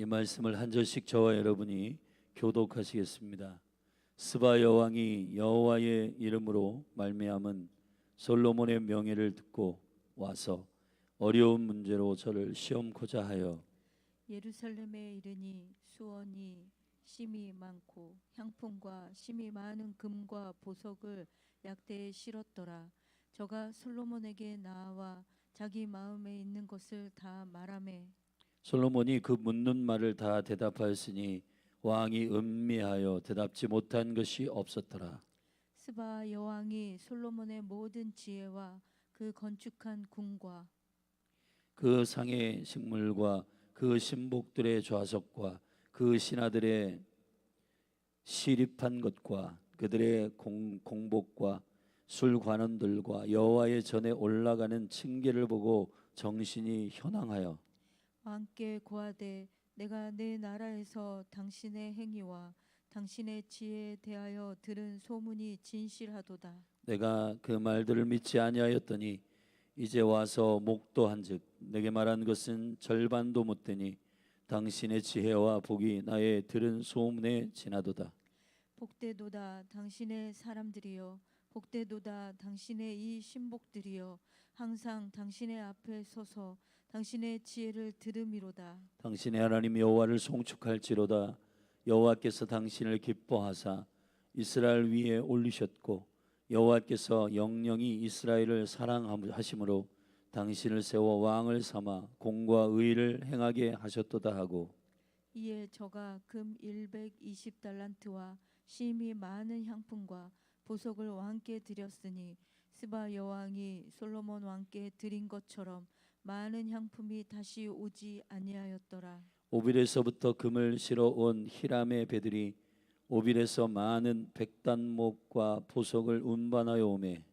이 말씀을 한 절씩 저와 여러분이 교독하시겠습니다. 스바 여왕이 여호와의 이름으로 말미암은 솔로몬의 명예를 듣고 와서 어려운 문제로 저를 시험코자 하여 예루살렘에 이르니 수원이 심이 많고 향품과 심이 많은 금과 보석을 약대에 실었더라. 저가 솔로몬에게 나와 자기 마음에 있는 것을 다 말하매 솔로몬이 그 묻는 말을 다 대답하였으니 왕이 음미하여 대답지 못한 것이 없었더라. 스바 여왕이 솔로몬의 모든 지혜와 그 건축한 궁과 그 상의 식물과 그 신복들의 좌석과 그 신하들의 시립한 것과 그들의 공복과 술관원들과 여호와의 전에 올라가는 층계를 보고 정신이 현황하여 왕께 고하되 내가 내 나라에서 당신의 행위와 당신의 지혜에 대하여 들은 소문이 진실하도다. 내가 그 말들을 믿지 아니하였더니 이제 와서 목도한즉 내게 말한 것은 절반도 못되니 당신의 지혜와 복이 나의 들은 소문에 지나도다. 복되도다 당신의 사람들이여, 복되도다 당신의 이 신복들이여, 항상 당신의 앞에 서서 당신의 지혜를 들음이로다. 당신의 하나님 여호와를 송축할지로다. 여호와께서 당신을 기뻐하사 이스라엘 위에 올리셨고 여호와께서 영영이 이스라엘을 사랑하심으로 당신을 세워 왕을 삼아 공과 의를 행하게 하셨도다 하고 이에 저가 금 120달란트와 심이 많은 향품과 보석을 왕께 드렸으니 스바 여왕이 솔로몬 왕께 드린 것처럼 많은 향품이 다시 오지 아니하였더라. 오빌에서부터 금을 실어 온 히람의 배들이 오빌에서 많은 백단목과 보석을 운반하여 오매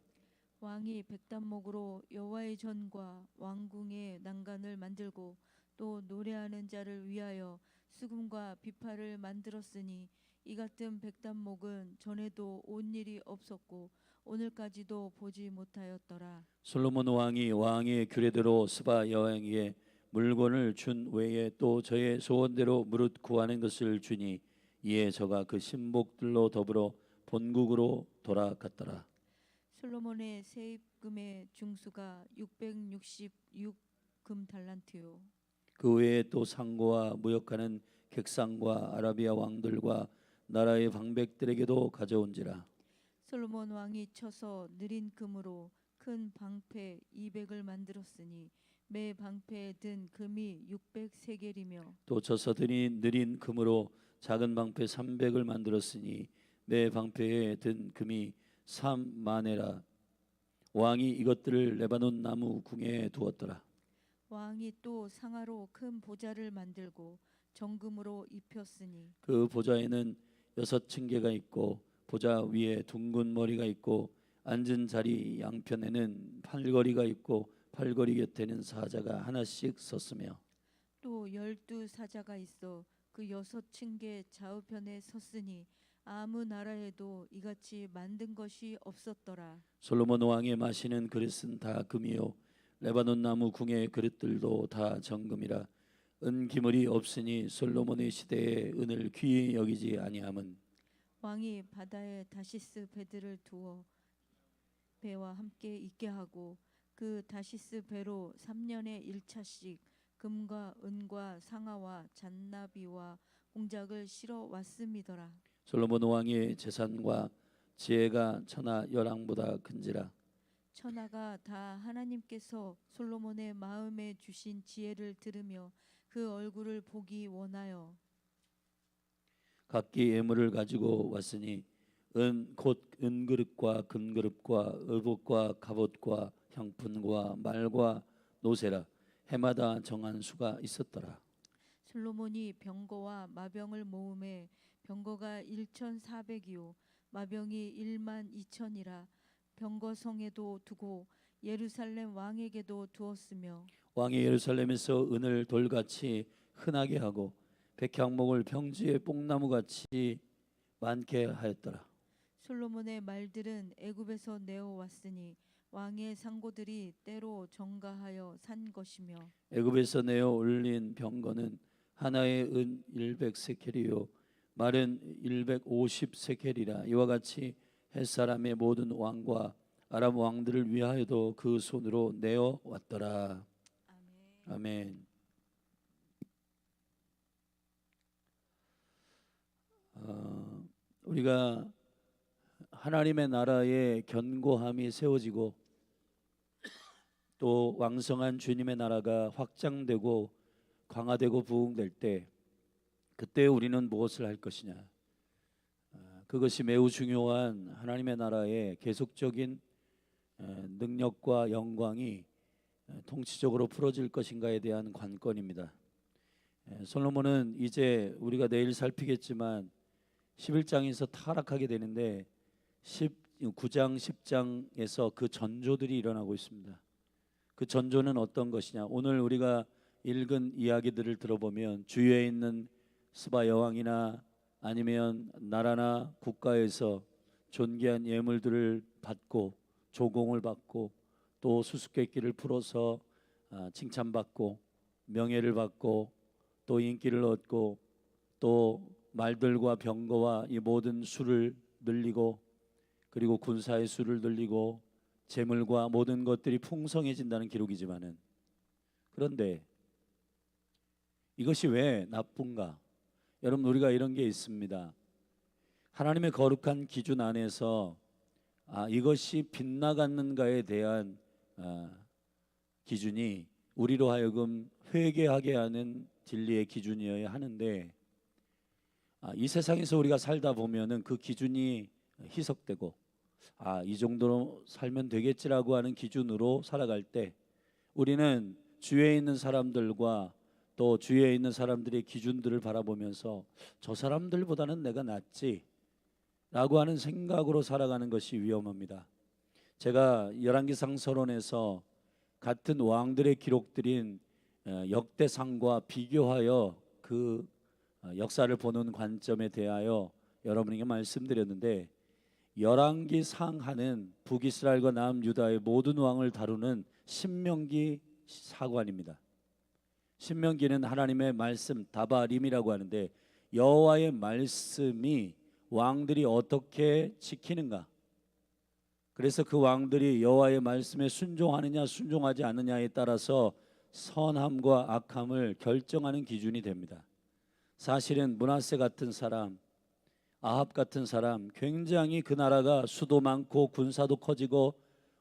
왕이 백단목으로 여호와의 전과 왕궁의 난간을 만들고 또 노래하는 자를 위하여 수금과 비파를 만들었으니 이 같은 백단목은 전에도 온 일이 없었고 오늘까지도 보지 못하였더라. 솔로몬 왕이 왕의 규례대로 스바 여왕에게 물건을 준 외에 또 저의 소원대로 무릇 구하는 것을 주니 이에 저가 그 신복들로 더불어 본국으로 돌아갔더라. 솔로몬의 세입금의 중수가 666금 달란트요. 그 외에 또 상고와 무역하는 객상과 아라비아 왕들과 나라의 방백들에게도 가져온지라. 솔로몬 왕이 쳐서 느린 금으로 큰 방패 200을 만들었으니 매 방패에 든 금이 600세겔이며 또 쳐서 느린 금으로 작은 방패 300을 만들었으니 매 방패에 든 금이 3만에라. 왕이 이것들을 레바논 나무 궁에 두었더라. 왕이 또 상아로 큰 보좌를 만들고 정금으로 입혔으니 그 보좌에는 6층계가 있고 보좌 위에 둥근 머리가 있고 앉은 자리 양편에는 팔걸이가 있고 팔걸이 곁에는 사자가 하나씩 섰으며 또 12사자가 있어 그 6층계 좌우편에 섰으니 아무 나라에도 이같이 만든 것이 없었더라. 솔로몬 왕의 마시는 그릇은 다 금이요 레바논 나무 궁의 그릇들도 다 정금이라. 은 기물이 없으니 솔로몬의 시대에 은을 귀히 여기지 아니함은 왕이 바다에 다시스 배들을 두어 배와 함께 있게 하고 그 다시스 배로 3년에 1차씩 금과 은과 상아와 잔나비와 공작을 실어 왔음이더라. 솔로몬 왕의 재산과 지혜가 천하 열왕보다 큰지라. 천하가 다 하나님께서 솔로몬의 마음에 주신 지혜를 들으며 그 얼굴을 보기 원하여 각기 예물을 가지고 왔으니 은 곧 은그릇과 금그릇과 의복과 갑옷과 향품과 말과 노새라. 해마다 정한 수가 있었더라. 솔로몬이 병거와 마병을 모음에 병거가 1,400이요 마병이 1만 2천이라. 병거성에도 두고 예루살렘 왕에게도 두었으며 왕이 예루살렘에서 은을 돌같이 흔하게 하고 백향목을 평지의 뽕나무같이 많게 하였더라. 솔로몬의 말들은 애굽에서 내어왔으니 왕의 상고들이 때로 정가하여 산 것이며 애굽에서 내어 올린 병거는 하나의 은 100세켈이요 말은 150세켈이라. 이와 같이 햇사람의 모든 왕과 아람 왕들을 위하여도 그 손으로 내어 왔더라. 아멘. 우리가 하나님의 나라의 견고함이 세워지고 또 왕성한 주님의 나라가 확장되고 강화되고 부흥될 때, 그때 우리는 무엇을 할 것이냐? 그것이 매우 중요한 하나님의 나라의 계속적인 능력과 영광이 통치적으로 풀어질 것인가에 대한 관건입니다. 솔로몬은 이제 우리가 내일 살피겠지만 11장에서 타락하게 되는데 9장 10장에서 그 전조들이 일어나고 있습니다. 그 전조는 어떤 것이냐? 오늘 우리가 읽은 이야기들을 들어보면 주위에 있는 스바 여왕이나 아니면 나라나 국가에서 존귀한 예물들을 받고 조공을 받고 또 수수께끼를 풀어서 칭찬받고 명예를 받고 또 인기를 얻고 또 말들과 병거와 이 모든 수를 늘리고 그리고 군사의 수를 늘리고 재물과 모든 것들이 풍성해진다는 기록이지만은, 그런데 이것이 왜 나쁜가? 여러분, 우리가 이런 게 있습니다. 하나님의 거룩한 기준 안에서 이것이 빗나갔는가에 대한 기준이 우리로 하여금 회개하게 하는 진리의 기준이어야 하는데, 이 세상에서 우리가 살다 보면은 그 기준이 희석되고 이 정도로 살면 되겠지라고 하는 기준으로 살아갈 때 우리는 주위에 있는 사람들과 또 주위에 있는 사람들의 기준들을 바라보면서 저 사람들보다는 내가 낫지 라고 하는 생각으로 살아가는 것이 위험합니다. 제가 열왕기상 서론에서 같은 왕들의 기록들인 역대상과 비교하여 그 역사를 보는 관점에 대하여 여러분에게 말씀드렸는데, 열왕기상하는 북이스라엘과 남유다의 모든 왕을 다루는 신명기 사관입니다. 신명기는 하나님의 말씀 다바림이라고 하는데, 여호와의 말씀이 왕들이 어떻게 지키는가, 그래서 그 왕들이 여호와의 말씀에 순종하느냐 순종하지 않느냐에 따라서 선함과 악함을 결정하는 기준이 됩니다. 사실은 므낫세 같은 사람, 아합 같은 사람, 굉장히 그 나라가 수도 많고 군사도 커지고,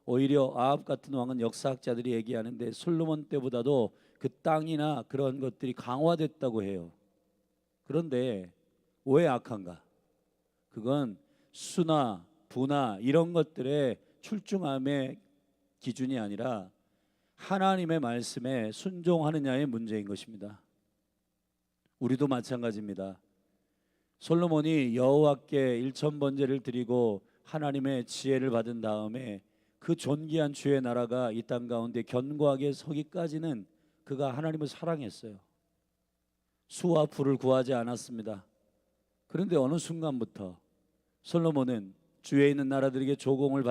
오히려 아합 같은 왕은 역사학자들이 얘기하는데 솔로몬 때보다도 그 땅이나 그런 것들이 강화됐다고 해요. 그런데 왜 악한가? 그건 수나 부나 이런 것들의 출중함의 기준이 아니라 하나님의 말씀에 순종하느냐의 문제인 것입니다. 우리도 마찬가지입니다. 솔로몬이 여호와께 일천번제를 드리고 하나님의 지혜를 받은 다음에 그 존귀한 주의 나라가 이 땅 가운데 견고하게 서기까지는 그가 하나님을 사랑했어요. 수와 부를 구하지 않았습니다. 그런데 어느 순간부터 솔로몬은 주위에 있는 나라들에게 조공을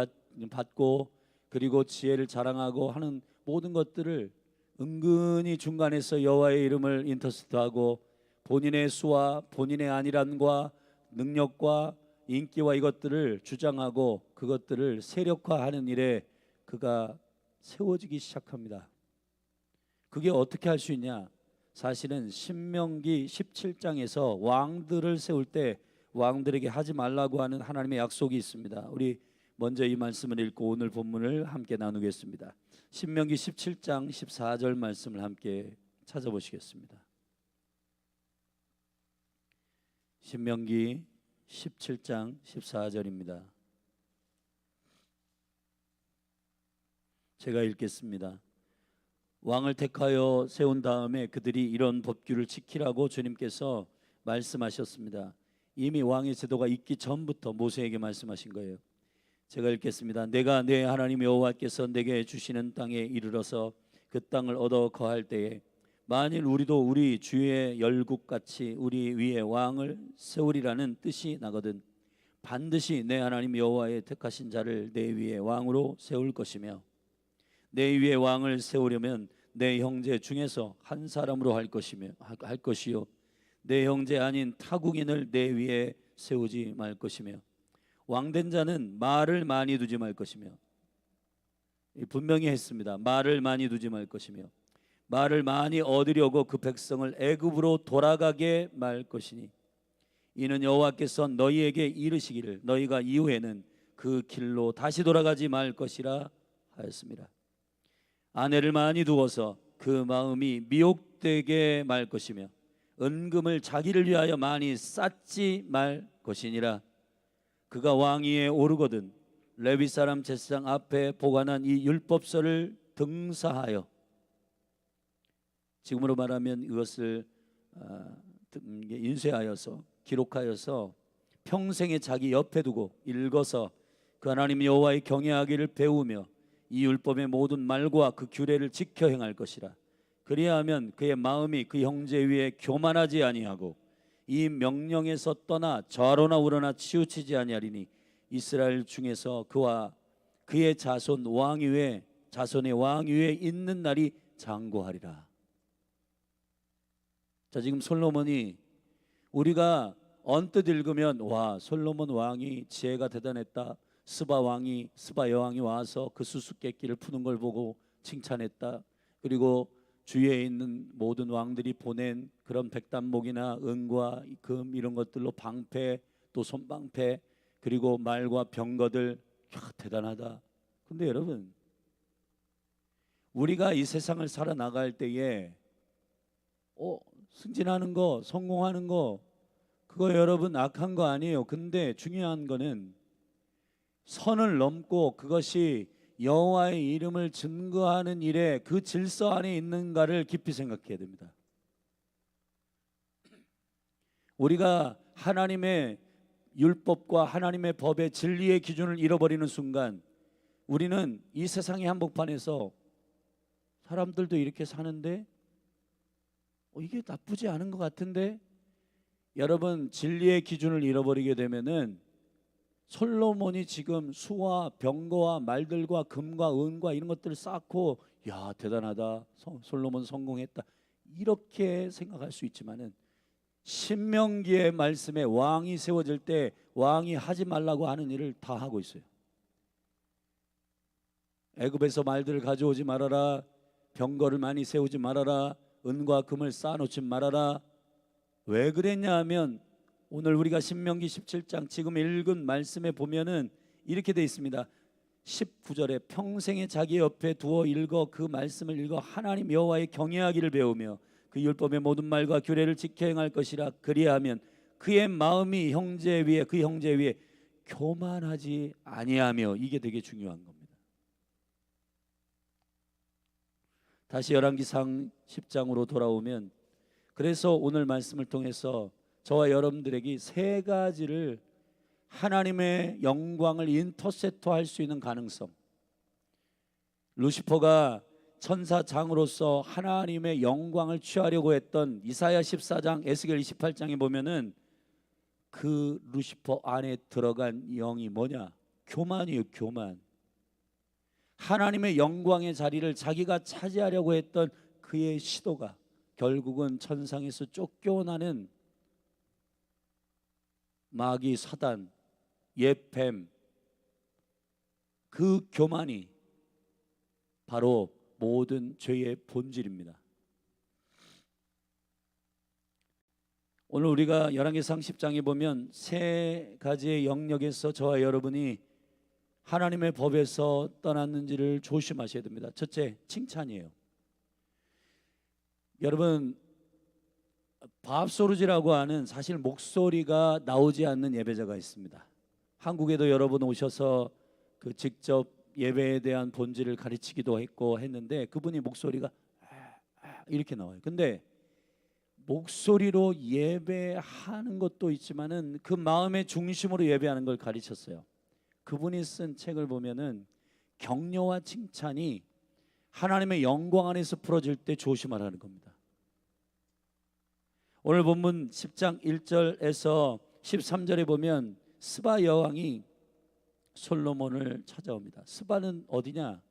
받고 그리고 지혜를 자랑하고 하는 모든 것들을 은근히 중간에서 여호와의 이름을 인터스트하고 본인의 수와 본인의 안일함과 능력과 인기와 이것들을 주장하고 그것들을 세력화하는 일에 그가 세워지기 시작합니다. 그게 어떻게 할 수 있냐? 사실은 신명기 17장에서 왕들을 세울 때 왕들에게 하지 말라고 하는 하나님의 약속이 있습니다. 우리 먼저 이 말씀을 읽고 오늘 본문을 함께 나누겠습니다. 신명기 17장 14절 말씀을 함께 찾아보시겠습니다. 신명기 17장 14절입니다. 제가 읽겠습니다. 왕을 택하여 세운 다음에 그들이 이런 법규를 지키라고 주님께서 말씀하셨습니다. 이미 왕의 제도가 있기 전부터 모세에게 말씀하신 거예요. 제가 읽겠습니다. 내가 내 하나님 여호와께서 내게 주시는 땅에 이르러서 그 땅을 얻어 거할 때에 만일 우리도 우리 주의 열국같이 우리 위에 왕을 세우리라는 뜻이 나거든 반드시 내 하나님 여호와의 택하신 자를 내 위에 왕으로 세울 것이며 내 위에 왕을 세우려면 내 형제 중에서 한 사람으로 할 것이요 내 형제 아닌 타국인을 내 위에 세우지 말 것이며 왕된 자는 말을 많이 두지 말 것이며, 분명히 했습니다. 말을 많이 두지 말 것이며 말을 많이 얻으려고 그 백성을 애굽으로 돌아가게 말 것이니 이는 여호와께서 너희에게 이르시기를 너희가 이후에는 그 길로 다시 돌아가지 말 것이라 하였습니다. 아내를 많이 두어서 그 마음이 미혹되게 말 것이며 은금을 자기를 위하여 많이 쌓지 말 것이니라. 그가 왕위에 오르거든 레위 사람 제사장 앞에 보관한 이 율법서를 등사하여, 지금으로 말하면 이것을 인쇄하여서 기록하여서 평생에 자기 옆에 두고 읽어서 그 하나님 여호와의 경외하기를 배우며 이 율법의 모든 말과 그 규례를 지켜 행할 것이라. 그리하면 그의 마음이 그 형제 위에 교만하지 아니하고 이 명령에서 떠나 좌로나 우로나 치우치지 아니하리니 이스라엘 중에서 그와 그의 자손의 왕 위에 있는 날이 장구하리라. 자, 지금 솔로몬이 우리가 언뜻 읽으면 와, 솔로몬 왕이 지혜가 대단했다, 스바 여왕이 와서 그 수수께끼를 푸는 걸 보고 칭찬했다, 그리고 주위에 있는 모든 왕들이 보낸 그런 백단목이나 은과 금 이런 것들로 방패, 또 손방패, 그리고 말과 병거들, 대단하다. 근데 여러분, 우리가 이 세상을 살아나갈 때에 승진하는 거, 성공하는 거, 그거 여러분 악한 거 아니에요. 근데 중요한 거는 선을 넘고 그것이 여호와의 이름을 증거하는 일에 그 질서 안에 있는가를 깊이 생각해야 됩니다. 우리가 하나님의 율법과 하나님의 법의 진리의 기준을 잃어버리는 순간 우리는 이 세상의 한복판에서 사람들도 이렇게 사는데 이게 나쁘지 않은 것 같은데, 여러분 진리의 기준을 잃어버리게 되면은 솔로몬이 지금 수와 병거와 말들과 금과 은과 이런 것들을 쌓고 야, 대단하다, 솔로몬 성공했다, 이렇게 생각할 수 있지만은 신명기의 말씀에 왕이 세워질 때 왕이 하지 말라고 하는 일을 다 하고 있어요. 애굽에서 말들을 가져오지 말아라, 병거를 많이 세우지 말아라, 은과 금을 쌓아놓지 말아라. 왜 그랬냐 하면 오늘 우리가 신명기 17장 지금 읽은 말씀에 보면은 이렇게 돼 있습니다. 19절에 평생에 자기 옆에 두어 읽어 그 말씀을 읽어 하나님 여호와의 경외하기를 배우며 그 율법의 모든 말과 규례를 지켜 행할 것이라. 그리하면 그의 마음이 그 형제 위에 교만하지 아니하며. 이게 되게 중요한 겁니다. 다시 열왕기상 10장으로 돌아오면, 그래서 오늘 말씀을 통해서 저와 여러분들에게 세 가지를 하나님의 영광을 인터셉트할 수 있는 가능성, 루시퍼가 천사장으로서 하나님의 영광을 취하려고 했던 이사야 14장, 에스겔 28장에 보면은 그 루시퍼 안에 들어간 영이 뭐냐? 교만이에요. 교만. 하나님의 영광의 자리를 자기가 차지하려고 했던 그의 시도가 결국은 천상에서 쫓겨나는 마귀 사단, 옛뱀, 그 교만이 바로 모든 죄의 본질입니다. 오늘 우리가 열왕기상 10장에 보면 세 가지의 영역에서 저와 여러분이 하나님의 법에서 떠났는지를 조심하셔야 됩니다. 첫째, 칭찬이에요. 여러분, 밥소르지라고 하는 사실 목소리가 나오지 않는 예배자가 있습니다. 한국에도 여러분 오셔서 그 직접 예배에 대한 본질을 가르치기도 했는데 그분이 목소리가 이렇게 나와요. 근데 목소리로 예배하는 것도 있지만은 그 마음의 중심으로 예배하는 걸 가르쳤어요. 그분이 쓴 책을 보면은 격려와 칭찬이 하나님의 영광 안에서 풀어질 때 조심하라는 겁니다. 오늘 본문 10장 1절에서 13절에 보면 스바 여왕이 솔로몬을 찾아옵니다. 스바는 어디냐?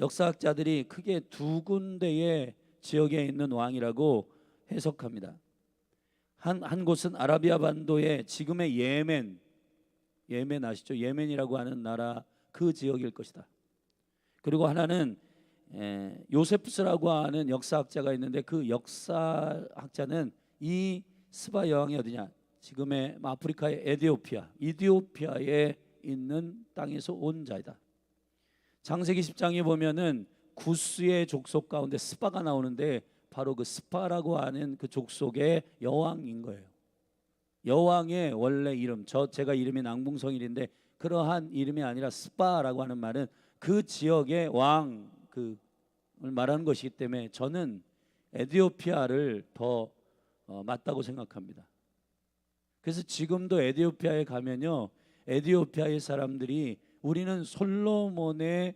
역사학자들이 크게 두 군데의 지역에 있는 왕이라고 해석합니다. 한 곳은 아라비아 반도의 지금의 예멘 아시죠? 예멘이라고 하는 나라 그 지역일 것이다. 그리고 하나는 요세푸스라고 하는 역사학자가 있는데 그 역사학자는 이 스바 여왕이 어디냐? 지금의 아프리카의 이디오피아에 있는 땅에서 온 자이다. 창세기 10장에 보면은 구스의 족속 가운데 스바가 나오는데 바로 그 스바라고 하는 그 족속의 여왕인 거예요. 여왕의 원래 이름, 제가 이름이 낭붕성일인데 그러한 이름이 아니라 스바라고 하는 말은 그 지역의 왕 그를 말하는 것이기 때문에 저는 에디오피아를 더 맞다고 생각합니다. 그래서 지금도 에디오피아에 가면요, 에디오피아의 사람들이 우리는 솔로몬의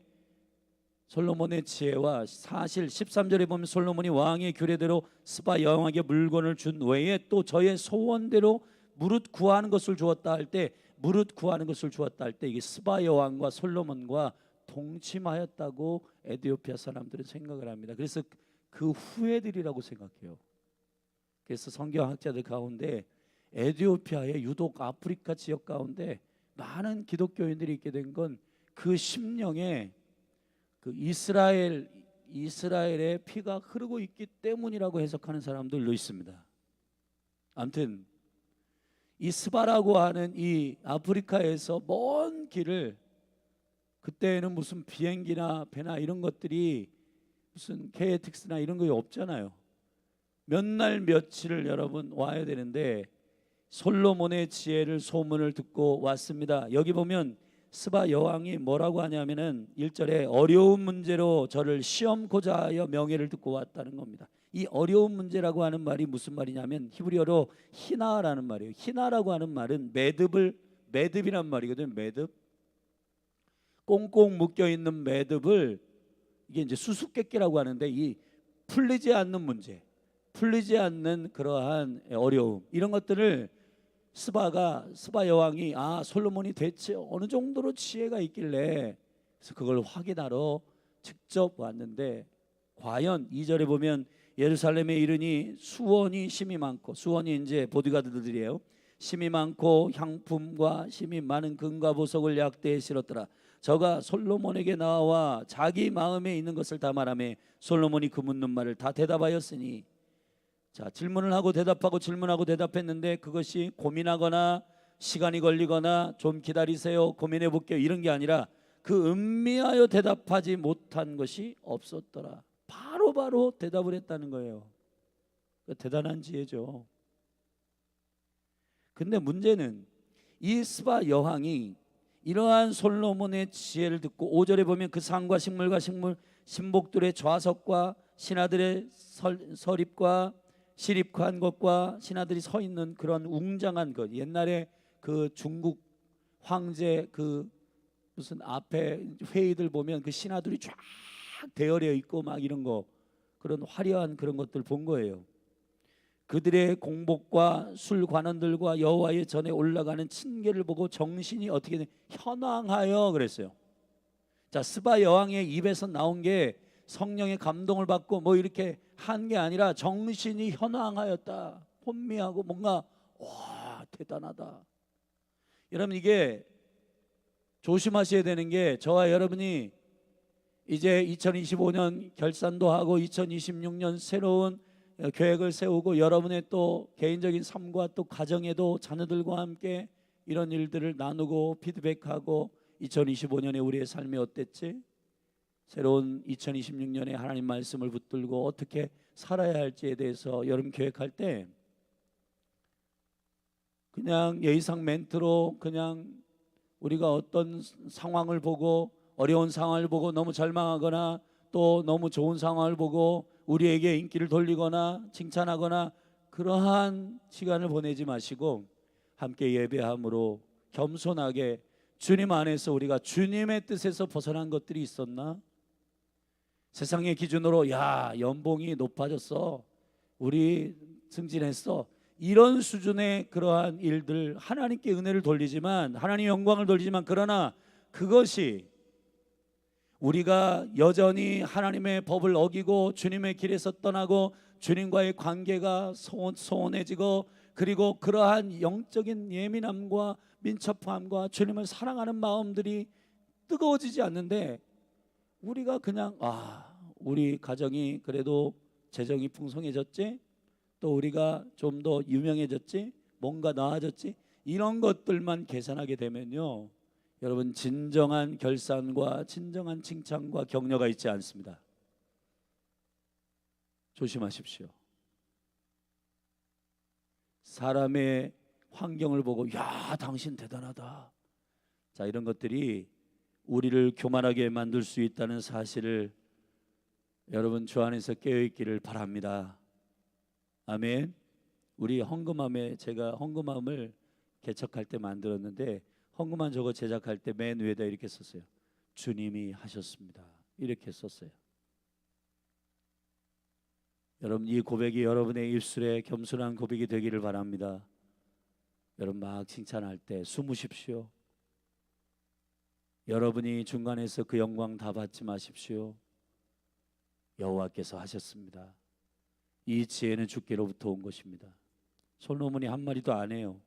지혜와 사실 13절에 보면 솔로몬이 왕의 규례대로 스바 여왕에게 물건을 준 외에 또 저의 소원대로 무릇 구하는 것을 주었다 할 때 이게 스바 여왕과 솔로몬과 동침하였다고 에디오피아 사람들은 생각을 합니다. 그래서 그 후예들이라고 생각해요. 그래서 성경학자들 가운데 에디오피아의 유독 아프리카 지역 가운데 많은 기독교인들이 있게 된 건 그 심령에 그 이스라엘의 피가 흐르고 있기 때문이라고 해석하는 사람들도 있습니다. 아무튼 이 스바라고 하는 이 아프리카에서 먼 길을, 그때는 무슨 비행기나 배나 이런 것들이 무슨 KTX나 이런 거 없잖아요. 몇 날 며칠을 여러분 와야 되는데 솔로몬의 지혜를 소문을 듣고 왔습니다. 여기 보면 스바 여왕이 뭐라고 하냐면은 1절에 어려운 문제로 저를 시험고자 하여 명예를 듣고 왔다는 겁니다. 이 어려운 문제라고 하는 말이 무슨 말이냐면 히브리어로 희나라는 말이에요. 희나라고 하는 말은 매듭이란 말이거든요. 매듭, 꽁꽁 묶여 있는 매듭을, 이게 이제 수수께끼라고 하는데 이 풀리지 않는 문제, 풀리지 않는 그러한 어려움, 이런 것들을 스바 여왕이 솔로몬이 대체 어느 정도로 지혜가 있길래 그래서 그걸 확인하러 직접 왔는데, 과연 2절에 보면 예루살렘에 이르니 수원이 심이 많고, 수원이 이제 보디가드들이에요. 심이 많고 향품과 심이 많은 금과 보석을 약대에 실었더라. 저가 솔로몬에게 나와 자기 마음에 있는 것을 다 말하며 솔로몬이 그 묻는 말을 다 대답하였으니, 자, 질문을 하고 대답하고 질문하고 대답했는데 그것이 고민하거나 시간이 걸리거나 좀 기다리세요, 고민해 볼게요, 이런 게 아니라 그 음미하여 대답하지 못한 것이 없었더라. 바로 대답을 했다는 거예요. 대단한 지혜죠. 근데 문제는 이 스바 여왕이 이러한 솔로몬의 지혜를 듣고 5절에 보면 그 상과 식물과 신복들의 좌석과 신하들의 서립과 시립한 것과 신하들이 서 있는 그런 웅장한 것, 옛날에 그 중국 황제 그 무슨 앞에 회의들 보면 그 신하들이 쫙 대열해 있고 막 이런 거, 그런 화려한 그런 것들 본 거예요. 그들의 공복과 술 관원들과 여호와의 전에 올라가는 층계를 보고 정신이 어떻게 현황하여 그랬어요. 자, 스바 여왕의 입에서 나온 게 성령의 감동을 받고 뭐 이렇게 한 게 아니라 정신이 현황하였다. 혼미하고 뭔가 와, 대단하다. 여러분, 이게 조심하셔야 되는 게, 저와 여러분이 이제 2025년 결산도 하고 2026년 새로운 계획을 세우고 여러분의 또 개인적인 삶과 또 가정에도 자녀들과 함께 이런 일들을 나누고 피드백하고 2025년에 우리의 삶이 어땠지? 새로운 2026년에 하나님 말씀을 붙들고 어떻게 살아야 할지에 대해서 여러분 계획할 때 그냥 예의상 멘트로 그냥 우리가 어떤 상황을 보고 어려운 상황을 보고 너무 절망하거나 또 너무 좋은 상황을 보고 우리에게 인기를 돌리거나 칭찬하거나 그러한 시간을 보내지 마시고 함께 예배함으로 겸손하게 주님 안에서 우리가 주님의 뜻에서 벗어난 것들이 있었나? 세상의 기준으로 야, 연봉이 높아졌어, 우리 승진했어, 이런 수준의 그러한 일들, 하나님께 은혜를 돌리지만, 하나님 영광을 돌리지만, 그러나 그것이 우리가 여전히 하나님의 법을 어기고 주님의 길에서 떠나고 주님과의 관계가 소원해지고, 그리고 그러한 영적인 예민함과 민첩함과 주님을 사랑하는 마음들이 뜨거워지지 않는데, 우리가 그냥 우리 가정이 그래도 재정이 풍성해졌지, 또 우리가 좀 더 유명해졌지, 뭔가 나아졌지, 이런 것들만 계산하게 되면요, 여러분, 진정한 결산과 진정한 칭찬과 격려가 있지 않습니다. 조심하십시오. 사람의 환경을 보고 야, 당신 대단하다, 자, 이런 것들이 우리를 교만하게 만들 수 있다는 사실을 여러분 주 안에서 깨어있기를 바랍니다. 아멘. 우리 헌금함에, 제가 헌금함을 개척할 때 만들었는데, 헌금함 저거 제작할 때 맨 위에다 이렇게 썼어요. 주님이 하셨습니다, 이렇게 썼어요. 여러분, 이 고백이 여러분의 입술에 겸손한 고백이 되기를 바랍니다. 여러분, 막 칭찬할 때 숨으십시오. 여러분이 중간에서 그 영광 다 받지 마십시오. 여호와께서 하셨습니다. 이 지혜는 주께로부터 온 것입니다. 솔로몬이 한 마디도 안 해요.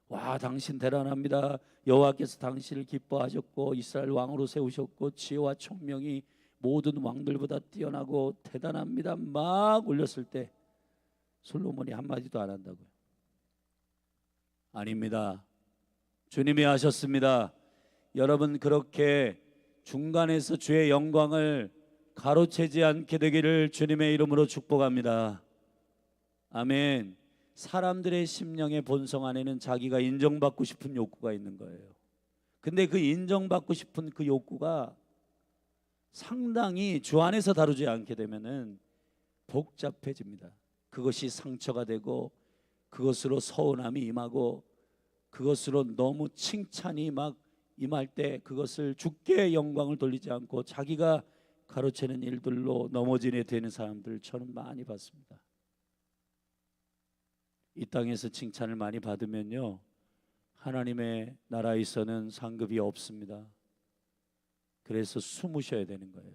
와, 당신 대단합니다, 여호와께서 당신을 기뻐하셨고 이스라엘 왕으로 세우셨고 지혜와 총명이 모든 왕들보다 뛰어나고 대단합니다, 막 올렸을 때 솔로몬이 한 마디도 안 한다고요. 아닙니다. 주님이 하셨습니다. 여러분, 그렇게 중간에서 주의 영광을 가로채지 않게 되기를 주님의 이름으로 축복합니다. 아멘. 사람들의 심령의 본성 안에는 자기가 인정받고 싶은 욕구가 있는 거예요. 근데 그 인정받고 싶은 그 욕구가 상당히 주 안에서 다루지 않게 되면은 복잡해집니다. 그것이 상처가 되고, 그것으로 서운함이 임하고, 그것으로 너무 칭찬이 막 임할 때 그것을 주께 영광을 돌리지 않고 자기가 가로채는 일들로 넘어지게 되는 사람들 저는 많이 봤습니다. 이 땅에서 칭찬을 많이 받으면요, 하나님의 나라에서는 상급이 없습니다. 그래서 숨으셔야 되는 거예요.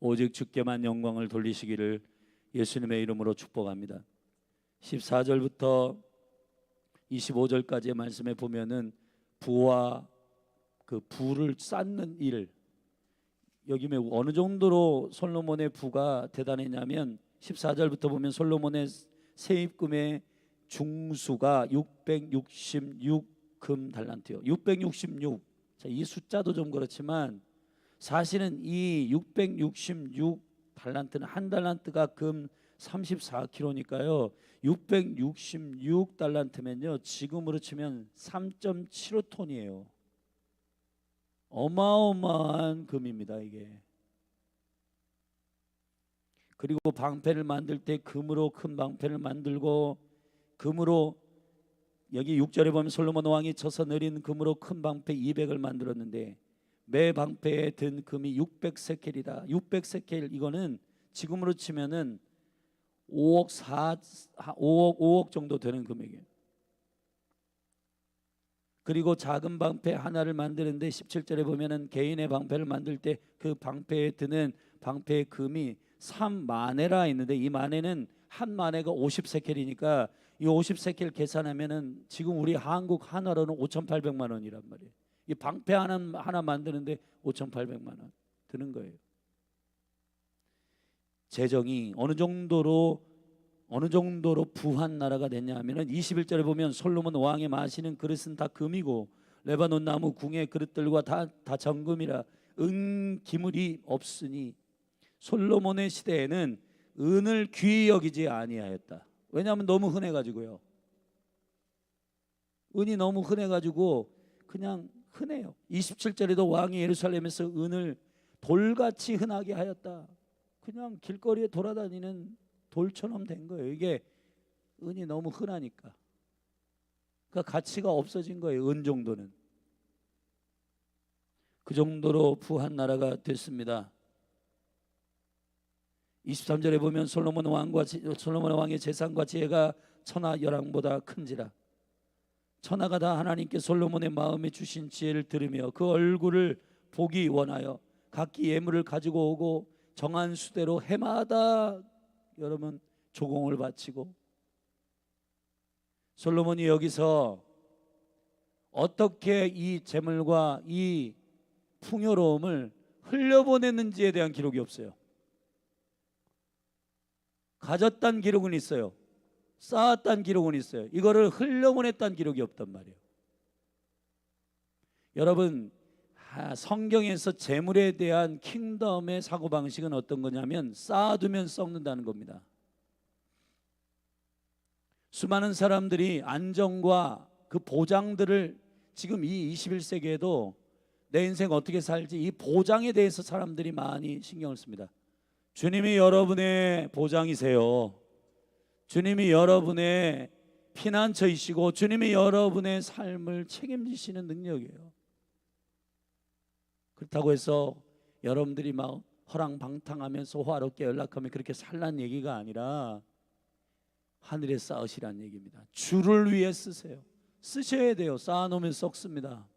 오직 주께만 영광을 돌리시기를 예수님의 이름으로 축복합니다. 14절부터 25절까지의 말씀에 보면은 부와 그 부를 쌓는 일, 여기 어느 정도로 솔로몬의 부가 대단했냐면 14절부터 보면 솔로몬의 세입금의 중수가 666금 달란트요. 666. 자, 이 숫자도 좀 그렇지만 사실은 이 666 달란트는 한 달란트가 금 34kg니까요. 666 달란트면요, 지금으로 치면 3.75톤이에요. 어마어마한 금입니다, 이게. 그리고 방패를 만들 때 금으로 큰 방패를 만들고, 금으로 여기 6절에 보면 솔로몬 왕이 쳐서 내린 금으로 큰 방패 200을 만들었는데 매 방패에 든 금이 600세켈이다. 600세켈, 이거는 지금으로 치면은 5억 정도 되는 금액이에요. 그리고 작은 방패 하나를 만드는데 17절에 보면은 개인의 방패를 만들 때 그 방패에 드는 방패의 금이 3마네라 있는데, 이 마네는 한 마네가 50세켈이니까 이 50세켈 계산하면은 지금 우리 한국 한화로는 5,800만 원이란 말이에요. 이 방패 하나 만드는데 5,800만 원 드는 거예요. 재정이 어느 정도로 부한 나라가 됐냐 하면은 21절에 보면 솔로몬 왕이 마시는 그릇은 다 금이고 레바논 나무 궁의 그릇들과 다 정금이라 은 기물이 없으니, 솔로몬의 시대에는 은을 귀히 여기지 아니하였다. 왜냐하면 너무 흔해가지고요. 은이 너무 흔해가지고 그냥 흔해요. 27절에도 왕이 예루살렘에서 은을 돌같이 흔하게 하였다. 그냥 길거리에 돌아다니는 돌처럼 된 거예요. 이게 은이 너무 흔하니까. 그러니까 가치가 없어진 거예요. 은 정도는. 그 정도로 부한 나라가 됐습니다. 23절에 보면 솔로몬 왕의 재산과 지혜가 천하 열왕보다 큰지라. 천하가 다 하나님께 솔로몬의 마음에 주신 지혜를 들으며 그 얼굴을 보기 원하여 각기 예물을 가지고 오고 정한 수대로 해마다 여러분 조공을 바치고, 솔로몬이 여기서 어떻게 이 재물과 이 풍요로움을 흘려보냈는지에 대한 기록이 없어요. 가졌다는 기록은 있어요. 쌓았다는 기록은 있어요. 이거를 흘려보냈다는 기록이 없단 말이에요. 여러분, 성경에서 재물에 대한 킹덤의 사고방식은 어떤 거냐면 쌓아두면 썩는다는 겁니다. 수많은 사람들이 안정과 그 보장들을 지금 이 21세기에도 내 인생 어떻게 살지, 이 보장에 대해서 사람들이 많이 신경을 씁니다. 주님이 여러분의 보장이세요. 주님이 여러분의 피난처이시고 주님이 여러분의 삶을 책임지시는 능력이에요. 그렇다고 해서 여러분들이 막 허랑방탕하면서 호화롭게 연락하면 그렇게 살란 얘기가 아니라 하늘에 쌓으시란 얘기입니다. 주를 위해 쓰세요. 쓰셔야 돼요. 쌓아놓으면 썩습니다.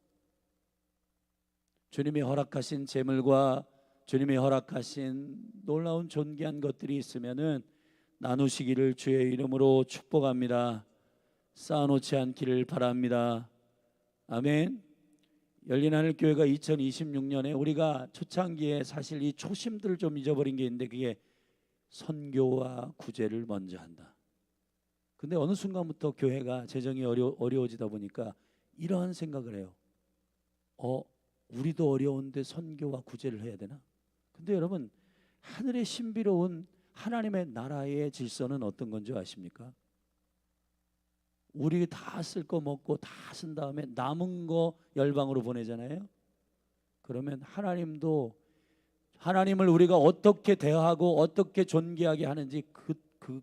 주님이 허락하신 재물과 주님이 허락하신 놀라운 존귀한 것들이 있으면은 나누시기를 주의 이름으로 축복합니다. 쌓아놓지 않기를 바랍니다. 아멘. 열린하늘교회가 2026년에 우리가 초창기에 사실 이 초심들을 좀 잊어버린 게 있는데, 그게 선교와 구제를 먼저 한다. 근데 어느 순간부터 교회가 재정이 어려워지다 보니까 이러한 생각을 해요. 우리도 어려운데 선교와 구제를 해야 되나? 근데 여러분, 하늘의 신비로운 하나님의 나라의 질서는 어떤 건지 아십니까? 우리 다 쓸 거 먹고 다 쓴 다음에 남은 거 열방으로 보내잖아요. 그러면 하나님도 하나님을 우리가 어떻게 대하고 어떻게 존귀하게 하는지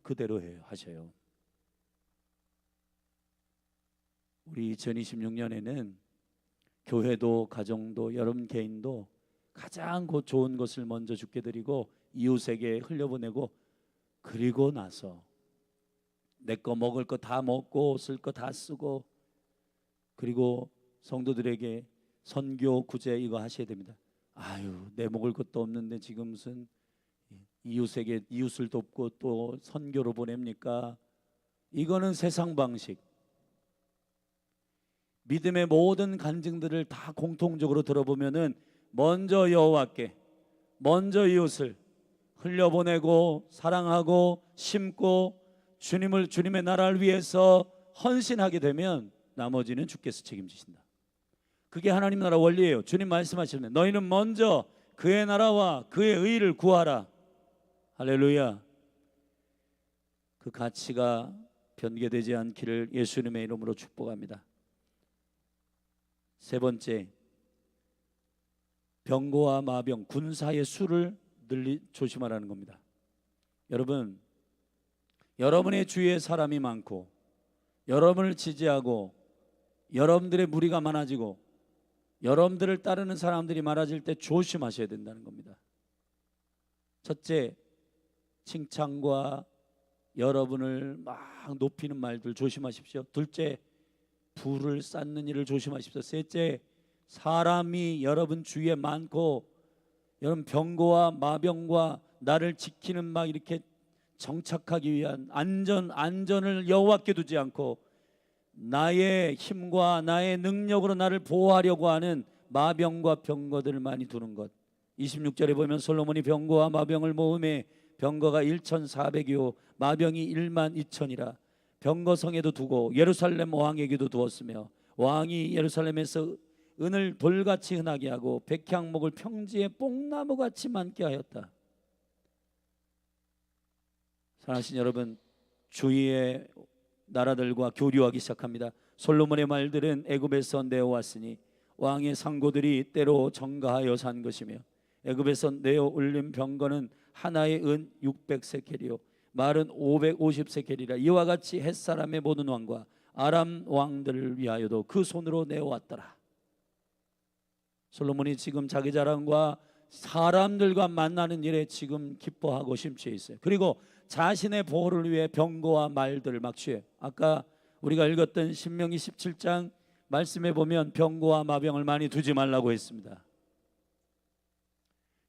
그대로 해요, 하셔요. 우리 2026년에는 교회도 가정도 여러분 개인도 가장 좋은 것을 먼저 주께 드리고 이웃에게 흘려보내고, 그리고 나서 내 거 먹을 거 다 먹고 쓸 거 다 쓰고, 그리고 성도들에게 선교 구제 이거 하셔야 됩니다. 아유, 내 먹을 것도 없는데 지금 무슨 이웃에게 이웃을 돕고 또 선교로 보냅니까? 이거는 세상 방식. 믿음의 모든 간증들을 다 공통적으로 들어보면은 먼저 여호와께, 먼저 이웃을 흘려보내고 사랑하고 심고 주님의 나라를 위해서 헌신하게 되면 나머지는 주께서 책임지신다. 그게 하나님 나라 원리예요. 주님 말씀하시면 너희는 먼저 그의 나라와 그의 의를 구하라. 할렐루야. 그 가치가 변개되지 않기를 예수님의 이름으로 축복합니다. 세 번째, 병거와 마병, 군사의 수를 조심하라는 겁니다. 여러분, 여러분의 주위에 사람이 많고 여러분을 지지하고 여러분들의 무리가 많아지고 여러분들을 따르는 사람들이 많아질 때 조심하셔야 된다는 겁니다. 첫째, 칭찬과 여러분을 막 높이는 말들 조심하십시오. 둘째, 불을 쌓는 일을 조심하십시오. 셋째, 사람이 여러분 주위에 많고 여러분 병거와 마병과 나를 지키는 막 이렇게 정착하기 위한 안전을 여호와께 두지 않고 나의 힘과 나의 능력으로 나를 보호하려고 하는 마병과 병거들을 많이 두는 것. 26절에 보면 솔로몬이 병거와 마병을 모음에 병거가 1,400이요 마병이 12,000이라. 병거성에도 두고 예루살렘 왕에게도 두었으며 왕이 예루살렘에서 은을 돌같이 흔하게 하고 백향목을 평지에 뽕나무같이 많게 하였다. 사랑하신 여러분, 주위의 나라들과 교류하기 시작합니다. 솔로몬의 말들은 애굽에서 내어왔으니 왕의 상고들이 때로 정가하여 산 것이며 애굽에서 내어 올린 병거는 하나의 은 600세켈이요 말은 550세켈이라. 이와 같이 햇사람의 모든 왕과 아람 왕들을 위하여도 그 손으로 내어왔더라. 솔로몬이 지금 자기 자랑과 사람들과 만나는 일에 지금 기뻐하고 심취해 있어요. 그리고 자신의 보호를 위해 병거와 말들을 막 취해. 아까 우리가 읽었던 신명기 17장 말씀에 보면 병거와 마병을 많이 두지 말라고 했습니다.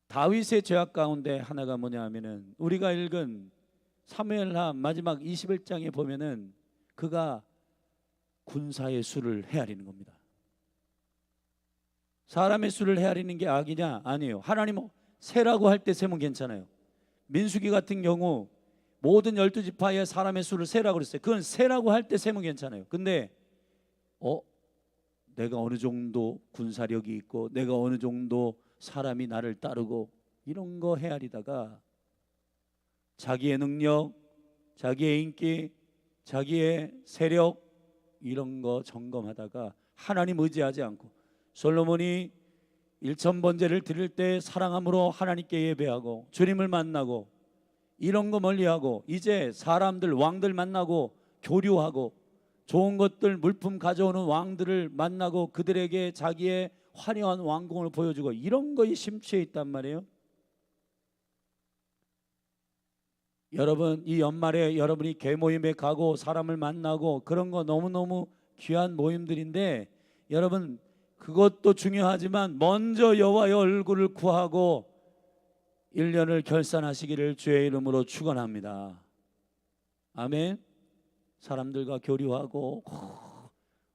다윗의 죄악 가운데 하나가 뭐냐 하면은 우리가 읽은 사무엘하 마지막 21장에 보면은 그가 군사의 수를 헤아리는 겁니다. 사람의 수를 헤아리는 게 악이냐? 아니에요. 하나님은 세라고 할 때 세면 괜찮아요. 민수기 같은 경우 모든 12지파의 사람의 수를 세라고 그랬어요. 그건 세라고 할 때 세면 괜찮아요. 근데 내가 어느 정도 군사력이 있고 내가 어느 정도 사람이 나를 따르고 이런 거 헤아리다가 자기의 능력, 자기의 인기, 자기의 세력 이런 거 점검하다가 하나님 의지하지 않고, 솔로몬이 일천번제를 드릴 때 사랑함으로 하나님께 예배하고 주님을 만나고 이런 거 멀리하고 이제 사람들 왕들 만나고 교류하고 좋은 것들 물품 가져오는 왕들을 만나고 그들에게 자기의 화려한 왕궁을 보여주고 이런 거에 심취해 있단 말이에요. 여러분, 이 연말에 여러분이 개모임에 가고 사람을 만나고 그런 거 너무너무 귀한 모임들인데, 여러분 그것도 중요하지만 먼저 여호와의 얼굴을 구하고 1년을 결산하시기를 주의 이름으로 축원합니다. 아멘. 사람들과 교류하고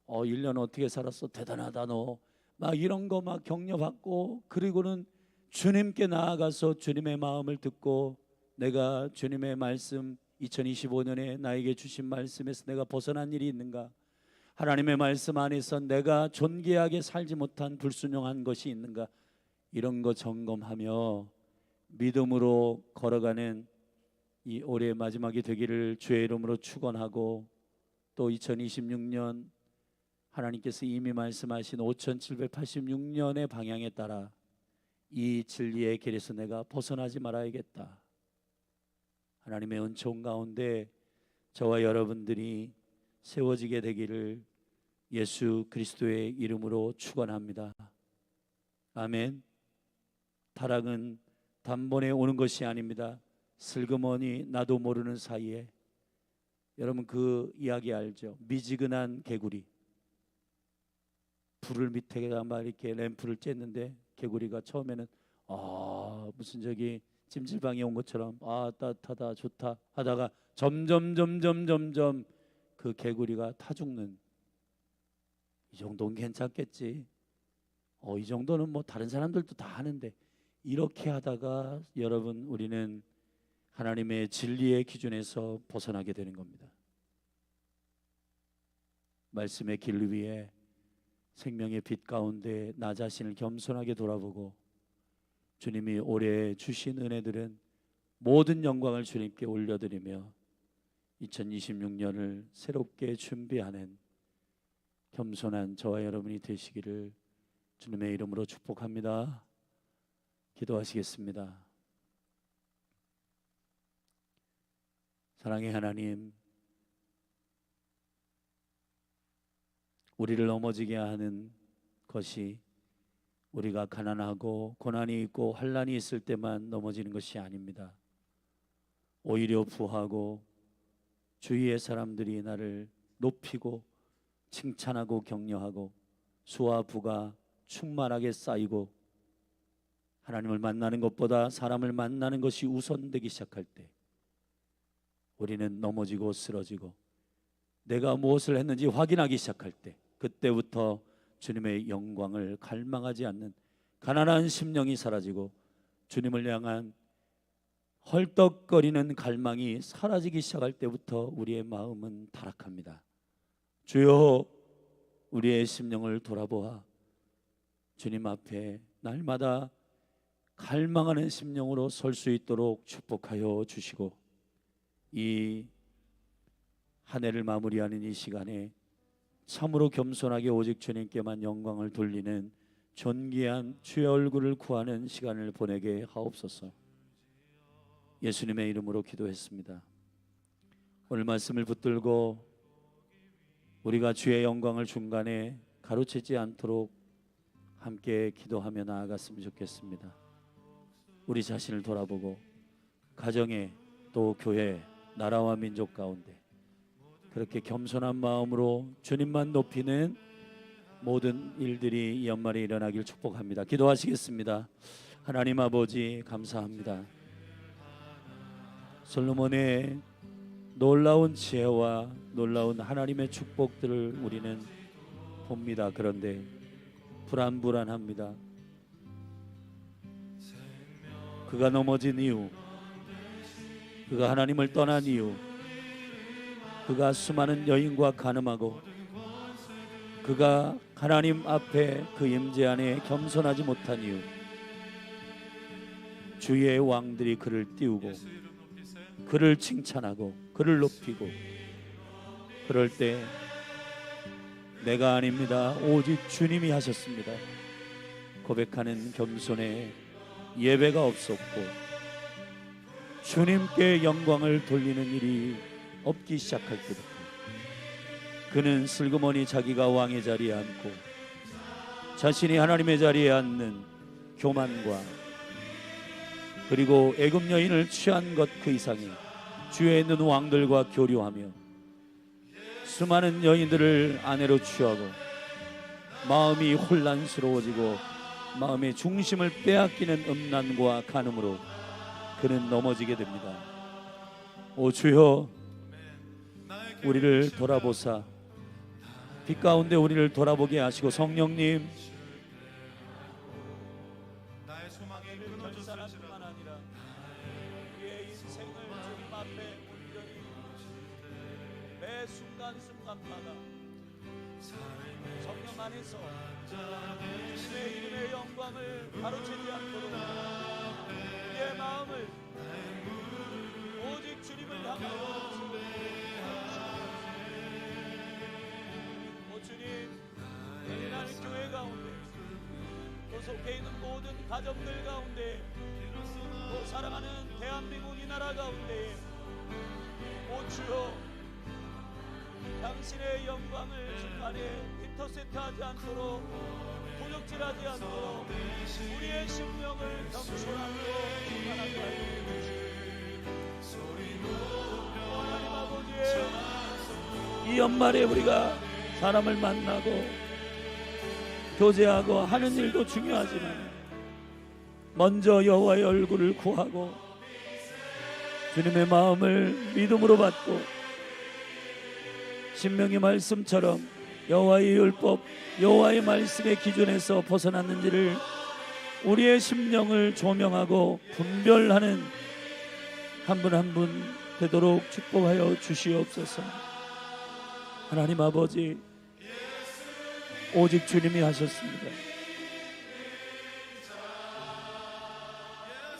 1년 어떻게 살았어? 대단하다 너. 막 이런 거 막 격려받고, 그리고는 주님께 나아가서 주님의 마음을 듣고 내가 주님의 말씀 2025년에 나에게 주신 말씀에서 내가 벗어난 일이 있는가? 하나님의 말씀 안에서 내가 존귀하게 살지 못한 불순종한 것이 있는가? 이런 거 점검하며 믿음으로 걸어가는 이 올해 마지막이 되기를 주의 이름으로 축원하고, 또 2026년 하나님께서 이미 말씀하신 5786년의 방향에 따라 이 진리의 길에서 내가 벗어나지 말아야겠다. 하나님의 은총 가운데 저와 여러분들이 세워지게 되기를 예수 그리스도의 이름으로 축원합니다. 아멘. 타락은 단번에 오는 것이 아닙니다. 슬그머니 나도 모르는 사이에, 여러분 그 이야기 알죠? 미지근한 개구리, 불을 밑에가 막 이렇게 램프를 쬐는데 개구리가 처음에는 무슨 저기 찜질방에 온 것처럼 따뜻하다 좋다 하다가 점점 그 개구리가 타 죽는, 이 정도는 괜찮겠지, 이 정도는 뭐 다른 사람들도 다 하는데, 이렇게 하다가 여러분 우리는 하나님의 진리의 기준에서 벗어나게 되는 겁니다. 말씀의 길 위에 생명의 빛 가운데 나 자신을 겸손하게 돌아보고, 주님이 올해 주신 은혜들은 모든 영광을 주님께 올려드리며 2026년을 새롭게 준비하는 겸손한 저와 여러분이 되시기를 주님의 이름으로 축복합니다. 기도하시겠습니다. 사랑의 하나님, 우리를 넘어지게 하는 것이 우리가 가난하고 고난이 있고 환난이 있을 때만 넘어지는 것이 아닙니다. 오히려 부하고 주위의 사람들이 나를 높이고 칭찬하고 격려하고 수와 부가 충만하게 쌓이고 하나님을 만나는 것보다 사람을 만나는 것이 우선되기 시작할 때 우리는 넘어지고 쓰러지고 내가 무엇을 했는지 확인하기 시작할 때, 그때부터 주님의 영광을 갈망하지 않는 가난한 심령이 사라지고 주님을 향한 헐떡거리는 갈망이 사라지기 시작할 때부터 우리의 마음은 타락합니다. 주여, 우리의 심령을 돌아보아 주님 앞에 날마다 갈망하는 심령으로 설 수 있도록 축복하여 주시고, 이 한 해를 마무리하는 이 시간에 참으로 겸손하게 오직 주님께만 영광을 돌리는 존귀한 주의 얼굴을 구하는 시간을 보내게 하옵소서. 예수님의 이름으로 기도했습니다. 오늘 말씀을 붙들고 우리가 주의 영광을 중간에 가로채지 않도록 함께 기도하며 나아갔으면 좋겠습니다. 우리 자신을 돌아보고 가정에 또 교회, 나라와 민족 가운데 그렇게 겸손한 마음으로 주님만 높이는 모든 일들이 이 연말에 일어나길 축복합니다. 기도하시겠습니다. 하나님 아버지 감사합니다. 솔로몬의 놀라운 지혜와 놀라운 하나님의 축복들을 우리는 봅니다. 그런데 불안합니다. 그가 넘어진 이유, 그가 하나님을 떠난 이유, 그가 수많은 여인과 간음하고 그가 하나님 앞에 그 임재 안에 겸손하지 못한 이유, 주의 왕들이 그를 띄우고 그를 칭찬하고 그를 높이고, 그럴 때 내가 아닙니다, 오직 주님이 하셨습니다 고백하는 겸손의 예배가 없었고 주님께 영광을 돌리는 일이 없기 시작할 때부터 그는 슬그머니 자기가 왕의 자리에 앉고 자신이 하나님의 자리에 앉는 교만과 그리고 애굽 여인을 취한 것 그 이상의 주위에 있는 왕들과 교류하며 수많은 여인들을 아내로 취하고 마음이 혼란스러워지고 마음의 중심을 빼앗기는 음란과 간음으로 그는 넘어지게 됩니다. 오 주여, 우리를 돌아보사 빛 가운데 우리를 돌아보게 하시고, 성령님 나의 소망이 결산뿐만 아니라 우리의 인생을 주님 앞에 온전히 매 순간순간마다 성령 안에서 주님의 이름의 영광을 가로채지 않도록 우리의 마음을 오직 주님을 향하여 오 주님, 우리나라의 교회 가운데 또 속해 있는 모든 가정들 가운데 또 사랑하는 대한민국 이 나라 가운데 오 주여, 당신의 영광을 중간에 인터셉트하지 않도록 도적질하지 않도록 우리의 심령을 겸손함으로 충만하게 하여 주시옵소서. 하나님 아버지, 이 연말에 우리가 사람을 만나고 교제하고 하는 일도 중요하지만 먼저 여호와의 얼굴을 구하고 주님의 마음을 믿음으로 받고 신명의 말씀처럼 여호와의 율법, 여호와의 말씀의 기준에서 벗어났는지를 우리의 심령을 조명하고 분별하는 한 분 한 분 되도록 축복하여 주시옵소서. 하나님 아버지, 오직 주님이 하셨습니다.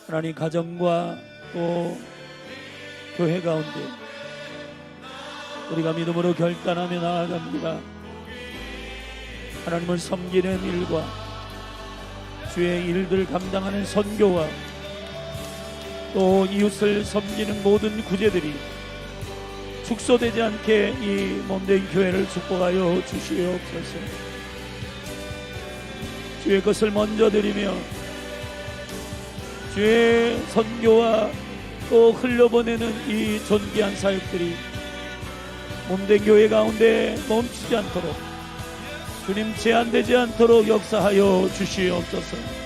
하나님, 가정과 또 교회 가운데 우리가 믿음으로 결단하며 나아갑니다. 하나님을 섬기는 일과 주의 일들을 감당하는 선교와 또 이웃을 섬기는 모든 구제들이 축소되지 않게 이 몸된 교회를 축복하여 주시옵소서. 주의 것을 먼저 드리며 주의 선교와 또 흘려보내는 이 존귀한 사역들이 몸된 교회 가운데 멈추지 않도록 주님 제한되지 않도록 역사하여 주시옵소서.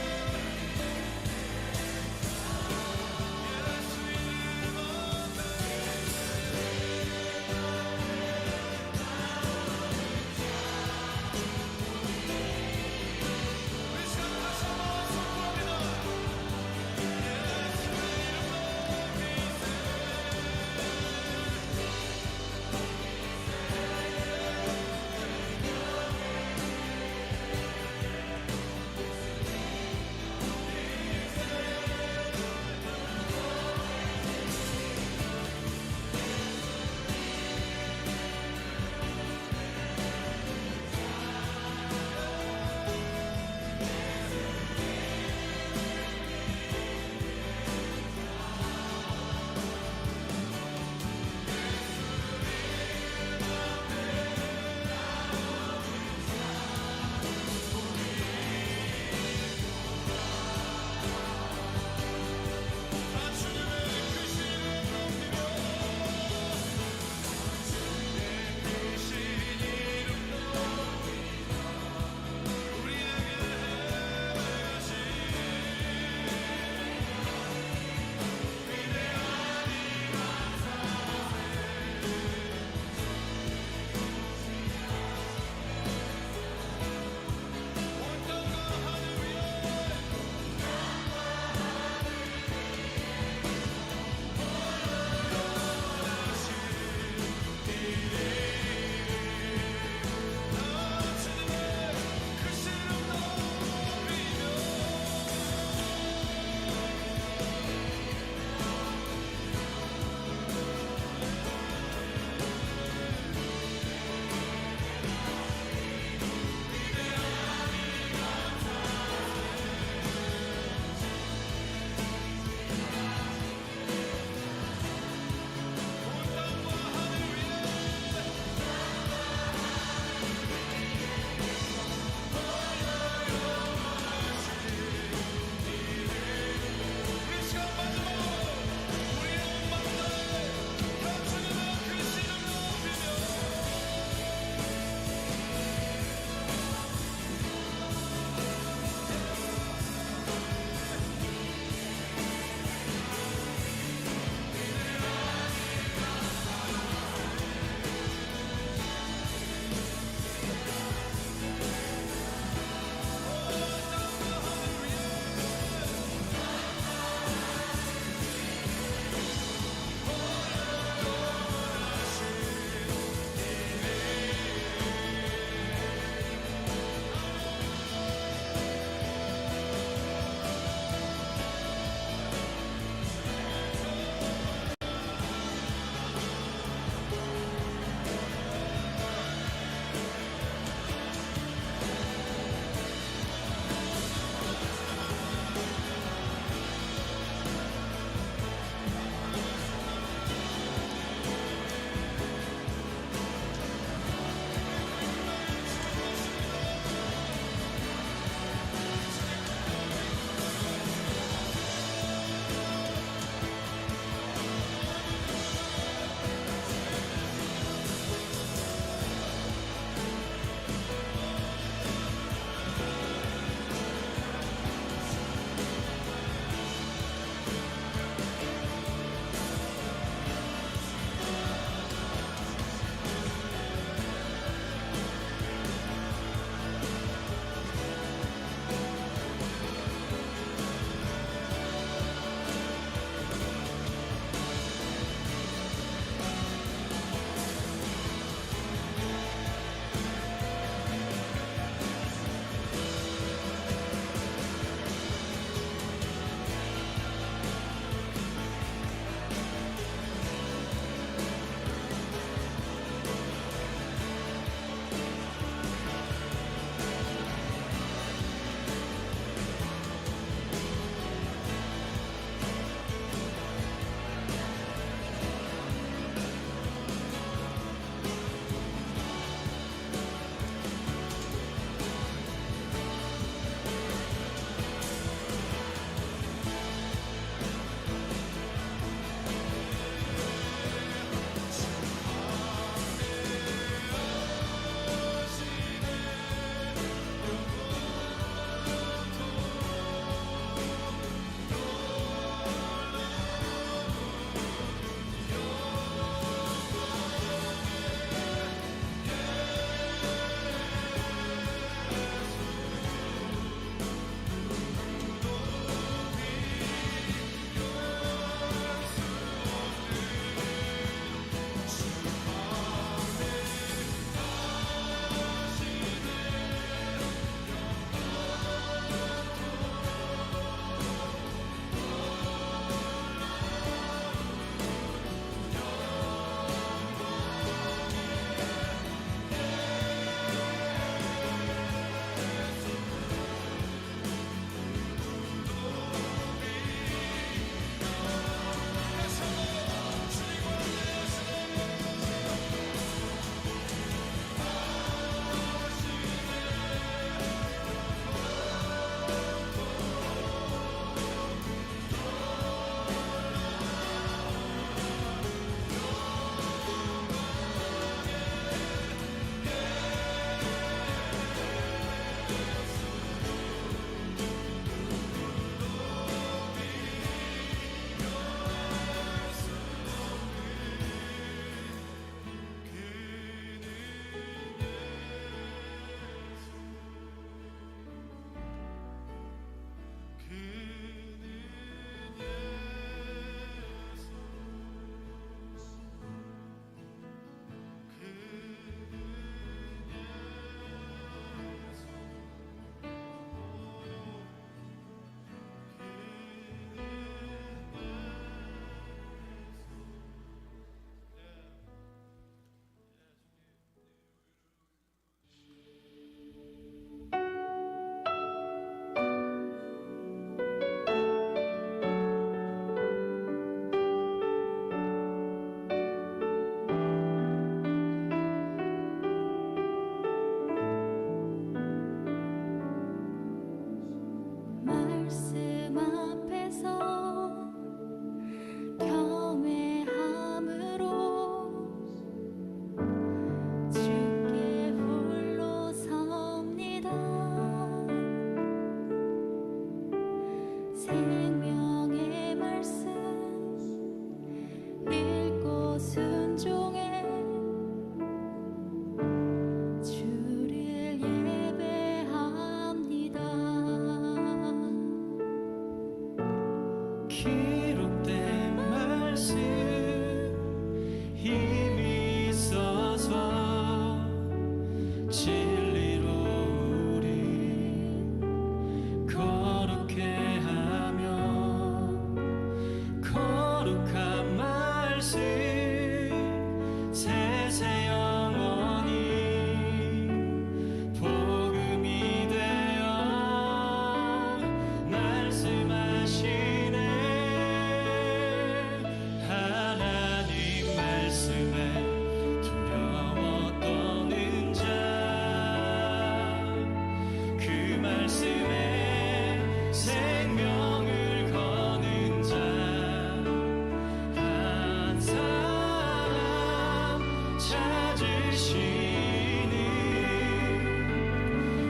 이루시는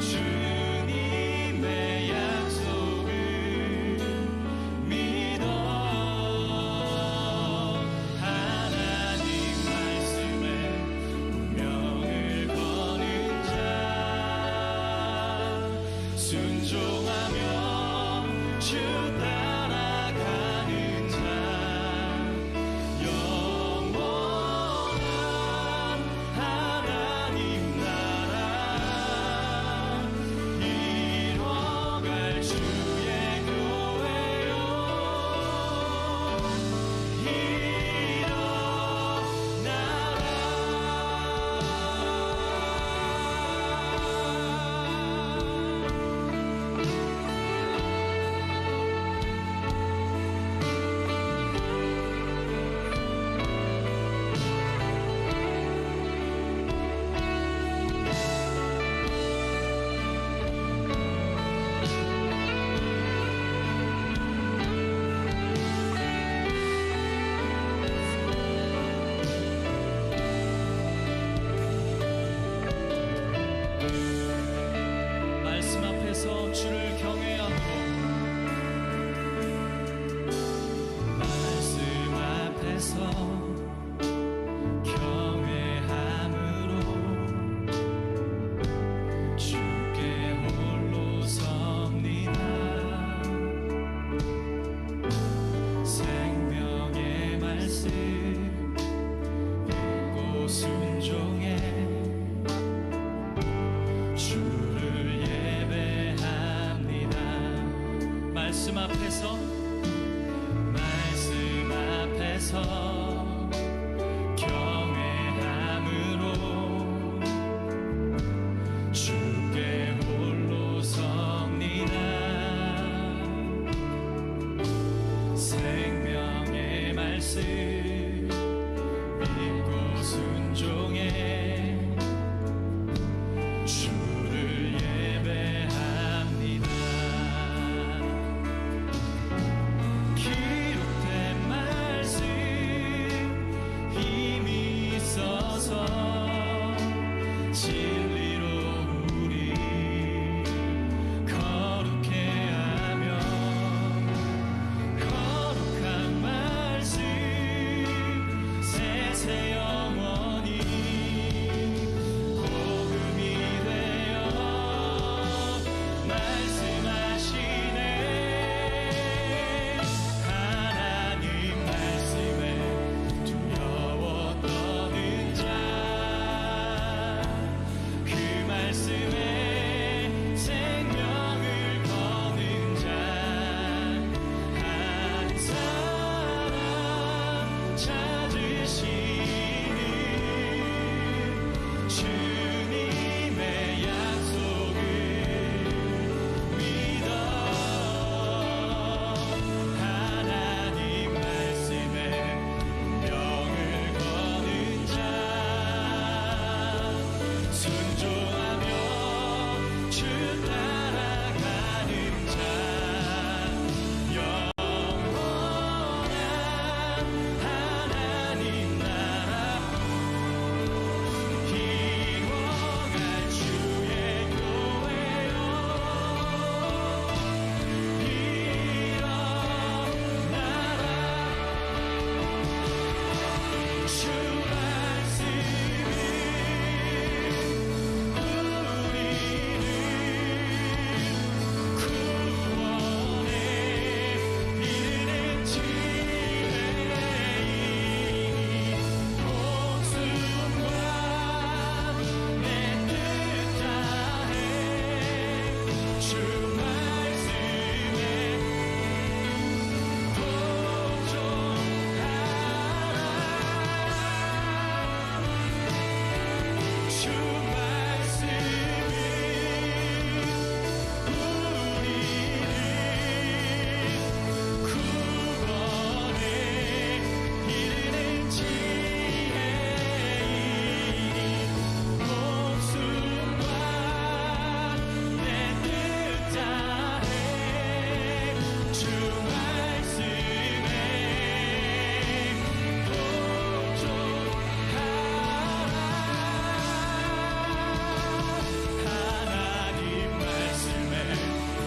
주님의 약속을 믿어 하나님 말씀에 운명을 거는 자 순종하며 주 따라가는 자 영원한 하나님 나라 이뤄갈 주의 교회요 말씀 앞에서 주를 경외함으로 말씀 앞에서 경외함으로 주께 홀로 섭니다 생명의 말씀 믿고 순종해 주를 예배합니다. 말씀 앞에서